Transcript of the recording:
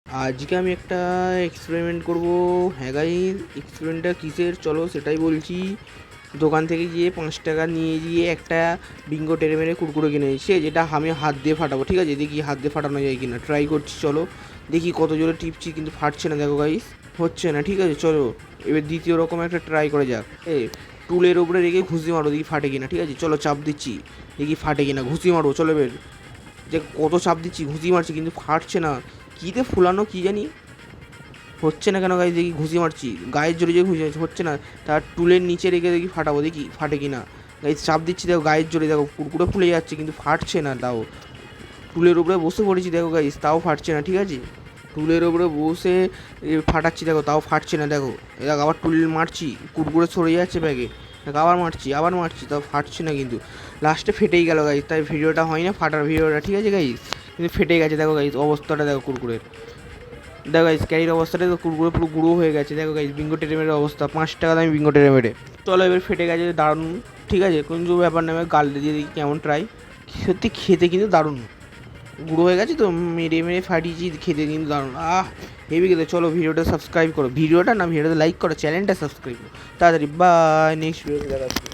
আজকে আমি একটা এক্সপেরিমেন্ট করব। হ্যাঁ গাইস, এক্সপেরিমেন্টটা কিসের চলো সেটাই বলছি। দোকান থেকে গিয়ে 5 টাকা নিয়ে গিয়ে একটা বিঙ্গো টেরে মেরে কুরকুরে কিনে এসে, যেটা আমি হাত দিয়ে ফাটাবো। ঠিক আছে, দেখি হাত দিয়ে ফাটানো যায় কিনা, ট্রাই করছি। চলো দেখি কত জোরে টিপছি, কিন্তু ফাটছে না। দেখো গাইস, হচ্ছে না। ঠিক আছে চলো এবার দ্বিতীয় রকম একটা ট্রাই করে যাক। টুলের উপরে রেখে ঘুষি মারো, দেখি ফাটে কিনা। ঠিক আছে চলো চাপ দিচ্ছি, দেখি ফাটে কিনা। ঘুষি মারো, চলো এবার। যে কত চাপ দিচ্ছি, ঘুষি মারছি, কিন্তু ফাটছে না। কীতে ফুলানো কী জানি, হচ্ছে না কেন গাইজ। দেখি ঘুষি মারছি, গায়ের জোরে যে ঘুষি মারছি, হচ্ছে না। তার টুলের নিচে রেখে দেখি ফাটাবো, দেখি ফাটে কিনা। গাইজ চাপ দিচ্ছি, দেখো গায়ের জোরে, দেখো কুরকুরে ফুলে যাচ্ছে, কিন্তু ফাটছে না। তাও টুলের উপরে বসে পড়েছি, দেখো গাইজ, তাও ফাটছে না। ঠিক আছে টুলের উপরে বসে ফাটাচ্ছি, দেখো তাও ফাটছে না। দেখো দেখো আবার টুল মারছি, কুরকুরে সরে যাচ্ছে ব্যাগে। দেখো আবার মারছি, তাও ফাটছে না। কিন্তু লাস্টে ফেটেই গেল গাইজ। তাই ভিডিওটা হয় না ফাটার ভিডিওটা। ঠিক আছে গাইজ, কিন্তু ফেটে গেছে। দেখো গাইজ অবস্থাটা, দেখো কুরকুরের। দেখো গাইজ ক্যারির অবস্থাটা তো কুরকুরে পুরো গুঁড়ো হয়ে গেছে। দেখো গাইজ বিঙ্গো টেরেমের অবস্থা, 5 টাকা দামি বিঙ্গো টেরেমেরে। চলো এবার ফেটে গেছে, দারুণ। ঠিক আছে কোনো ব্যাপার না, গাল দিয়ে দেখি কেমন ট্রাই। সত্যি খেতে কিন্তু দারুণ, গুঁড়ো হয়ে গেছে তো, মেরে মেরে ফাটিয়েছি, খেতে কিন্তু দারুণ। হেভি খেতে। চলো ভিডিওটা সাবস্ক্রাইব করো, ভিডিওটা লাইক করো, চ্যানেলটা সাবস্ক্রাইব করো তাড়াতাড়ি। বাই, নেক্সট ভিডিওতে দেখা যাচ্ছে।